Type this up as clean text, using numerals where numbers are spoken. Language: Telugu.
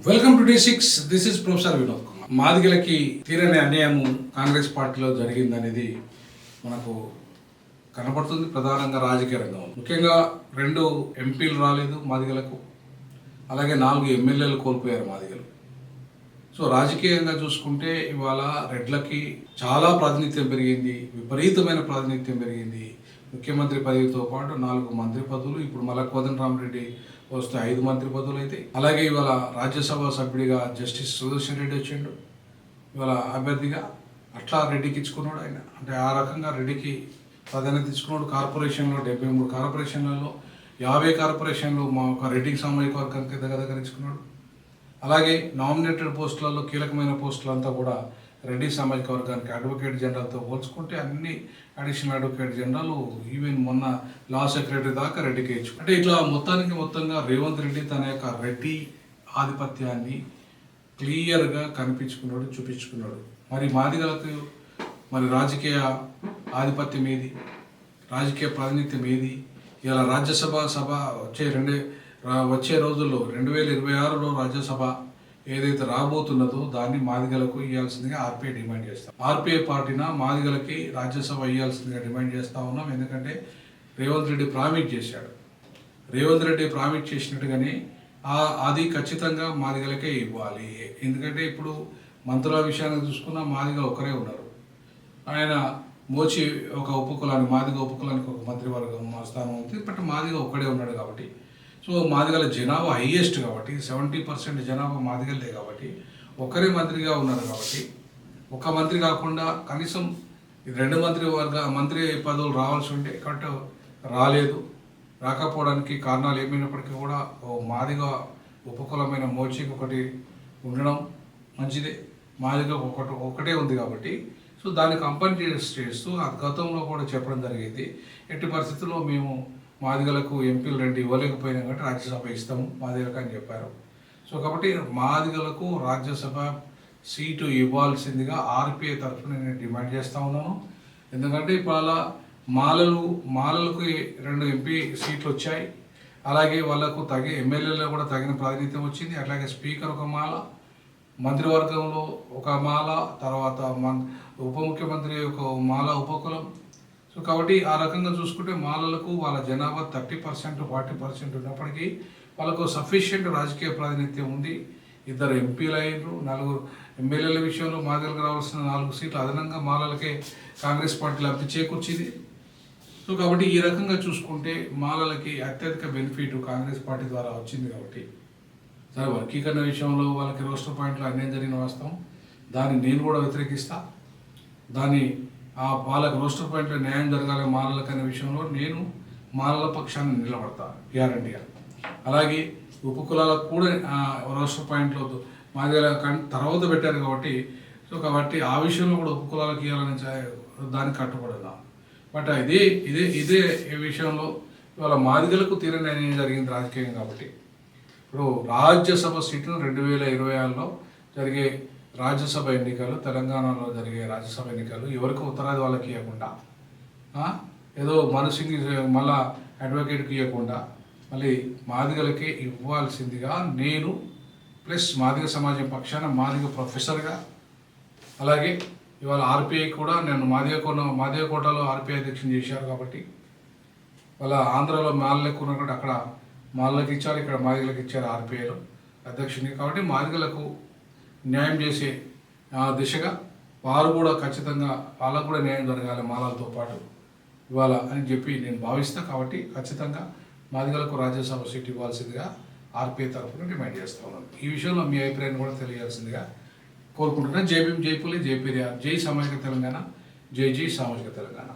Welcome to D6. This is professor Vinod Kumar. మాదిగలకి తీరని అన్యాయం కాంగ్రెస్ పార్టీలో జరిగిందనేది మనకు కనపడుతుంది. ప్రధానంగా రాజకీయ రంగం, ముఖ్యంగా 2 ఎంపీలు రాలేదు మాదిగలకు, అలాగే 4 ఎమ్మెల్యేలు కోల్పోయారు మాదిగలు. సో రాజకీయంగా చూసుకుంటే ఇవాళ రెడ్లకి చాలా ప్రాతినిధ్యం పెరిగింది, విపరీతమైన ప్రాతినిధ్యం పెరిగింది. ముఖ్యమంత్రి పదవితో పాటు 4 మంత్రి పదవులు, ఇప్పుడు మళ్ళీ కోదండరామరెడ్డి వస్తే 5 మంత్రి పదవులు అయితే. అలాగే ఇవాళ రాజ్యసభ సభ్యుడిగా జస్టిస్ సుదర్శన్ రెడ్డి వచ్చిండు ఇవాళ అభ్యర్థిగా. అట్లా రెడ్డికి ఇచ్చుకున్నాడు ఆయన, అంటే ఆ రకంగా రెడ్డికి ప్రాధాన్యత ఇచ్చుకున్నాడు. కార్పొరేషన్లో 73 కార్పొరేషన్లలో 50 కార్పొరేషన్లు మా ఒక రెడ్డికి సామాజిక వర్గానికి దగ్గర ఇచ్చుకున్నాడు. అలాగే నామినేటెడ్ పోస్టులలో కీలకమైన పోస్టులంతా కూడా రెడ్డి సామాజిక వర్గానికి అడ్వకేట్ జనరల్తో పోల్చుకుంటే అన్ని అడిషనల్ అడ్వకేట్ జనరల్, ఈవెన్ మొన్న లా సెక్రటరీ దాకా రెడ్డికి ఇచ్చు. అంటే ఇట్లా మొత్తంగా రేవంత్ రెడ్డి తన యొక్క రెడ్డి ఆధిపత్యాన్ని క్లియర్గా కనిపించుకున్నాడు, చూపించుకున్నాడు. మరి మాదిగలకు మరి రాజకీయ ఆధిపత్యం ఏది, రాజకీయ ప్రాతినిధ్యం ఏది? ఇలా రాజ్యసభ వచ్చే రోజుల్లో 2026లో రాజ్యసభ ఏదైతే రాబోతున్నదో దాన్ని మాదిగలకు ఇవ్వాల్సిందిగా ఆర్పీఐ డిమాండ్ చేస్తాం. ఆర్పీఐ పార్టీన మాదిగలకి రాజ్యసభ ఇవ్వాల్సిందిగా డిమాండ్ చేస్తూ ఉన్నాం. ఎందుకంటే రేవంత్ రెడ్డి ప్రామిస్ చేశాడు. రేవంత్ రెడ్డి ప్రామిస్ చేసినట్టుగానే అది ఖచ్చితంగా మాదిగలకే ఇవ్వాలి. ఎందుకంటే ఇప్పుడు మంత్రుల విషయాన్ని చూసుకున్నా మాదిగలు ఒకరే ఉన్నారు. ఆయన మోచి ఒక ఉపకులానికి, మాదిగ ఉపకులానికి ఒక మంత్రివర్గం స్థానం ఉంది, బట్ మాదిగ ఒక్కడే ఉన్నాడు కాబట్టి. సో మాదిగల జనాభా హైయెస్ట్ కాబట్టి 70% జనాభా మాదిగలే కాబట్టి ఒకరే మంత్రిగా ఉన్నారు కాబట్టి, ఒక మంత్రి కాకుండా కనీసం 2 మంత్రి పదవులు రావాల్సి ఉంటే కాబట్టి రాలేదు. రాకపోవడానికి కారణాలు ఏమైనప్పటికీ కూడా మాదిగ ఉపకులమైన మోచికి ఒకటి ఉండడం మంచిదే. మాదిగ ఒకటే ఉంది కాబట్టి సో దాన్ని కంపెన్సేట్ చేస్తూ గతంలో కూడా చెప్పడం జరిగింది. ఎట్టి పరిస్థితుల్లో మేము మాదిగలకు ఎంపీలు 2 ఇవ్వలేకపోయినా కాబట్టి రాజ్యసభ ఇస్తాము మాదిగలకు అని చెప్పారు. సో కాబట్టి మాదిగలకు రాజ్యసభ సీటు ఇవ్వాల్సిందిగా ఆర్పీఐ తరఫున నేను డిమాండ్ చేస్తూ ఉన్నాను. ఎందుకంటే ఇవాళ మాలలకు 2 ఎంపీ సీట్లు వచ్చాయి. అలాగే వాళ్ళకు ఎమ్మెల్యేలో కూడా తగిన ప్రాతినిధ్యం వచ్చింది. అట్లాగే స్పీకర్ ఒక మాల, మంత్రివర్గంలో ఒక మాల, తర్వాత ఉప ముఖ్యమంత్రి ఒక మాల ఉపకులం. సో కాబట్టి ఆ రకంగా చూసుకుంటే మాలలకు వాళ్ళ జనాభా 30% 40% ఉన్నప్పటికీ వాళ్ళకు సఫిషియెంట్ రాజకీయ ప్రాతినిధ్యం ఉంది. 2 ఎంపీలు అయినరు, 4 ఎమ్మెల్యేల విషయంలో మాదిగలకు రావాల్సిన 4 సీట్లు అదనంగా మాలలకే కాంగ్రెస్ పార్టీ లబ్ధి చేకూర్చింది. సో కాబట్టి ఈ రకంగా చూసుకుంటే మాలలకి అత్యధిక బెనిఫిట్ కాంగ్రెస్ పార్టీ ద్వారా వచ్చింది. కాబట్టి సరే వర్గీకరణ విషయంలో వాళ్ళకి రోస్టర్ పాయింట్లో అన్యాయం జరిగిన వాస్తవం, దాన్ని నేను కూడా వ్యతిరేకిస్తా. దాన్ని వాళ్ళకి రోస్టర్ పాయింట్లో న్యాయం జరగాలి మాలలకు అనే విషయంలో నేను మాలల పక్షాన్ని నిలబడతా గ్యారంటీగా. అలాగే ఉపకులాలకు కూడా రోస్టర్ పాయింట్లో మాదిగల తర్వాత పెట్టారు కాబట్టి కాబట్టి ఆ విషయంలో కూడా ఉపకులాలకు ఇవ్వాలని దానికి కట్టుబడదాం. బట్ ఇదే విషయంలో ఇవాళ మాదిగలకు తీరని అన్యాయం జరిగింది రాజకీయం. కాబట్టి ఇప్పుడు రాజ్యసభ సీట్లను 2026లో జరిగే రాజ్యసభ ఎన్నికలు, తెలంగాణలో జరిగే రాజ్యసభ ఎన్నికలు ఎవరికి ఉత్తరాది వాళ్ళకి ఇవ్వకుండా, ఏదో మనసుకి మళ్ళా అడ్వకేట్కి ఇవ్వకుండా మళ్ళీ మాదిగలకే ఇవ్వాల్సిందిగా నేను ప్లస్ మాదిగ సమాజం పక్షాన మాదిగ ప్రొఫెసర్గా, అలాగే ఇవాళ ఆర్పీఐ కూడా నేను మాదిగ కోటలో ఆర్పీఐ అధ్యక్షుని చేశారు కాబట్టి వాళ్ళ ఆంధ్రాలో మాలలకు ఉన్నటువంటి అక్కడ మాలలకు ఇచ్చారు, ఇక్కడ మాదిగలకు ఇచ్చారు ఆర్పీఐలో అధ్యక్షుని. కాబట్టి మాదిగలకు న్యాయం చేసే దిశగా వారు కూడా ఖచ్చితంగా వాళ్ళకు కూడా న్యాయం జరగాలి మాలలతో పాటు ఇవాళ అని చెప్పి నేను భావిస్తా. కాబట్టి ఖచ్చితంగా మాదిగలకు రాజ్యసభ సీట్ ఇవ్వాల్సిందిగా ఆర్పీఐ తరఫున డిమాండ్ చేస్తూ ఉన్నాను. ఈ విషయంలో మీ అభిప్రాయాన్ని కూడా తెలియాల్సిందిగా కోరుకుంటున్నాను. జై భీమ్, జై పులి, జై పెరియార్, జై సామాజిక తెలంగాణ, జై సామాజిక తెలంగాణ.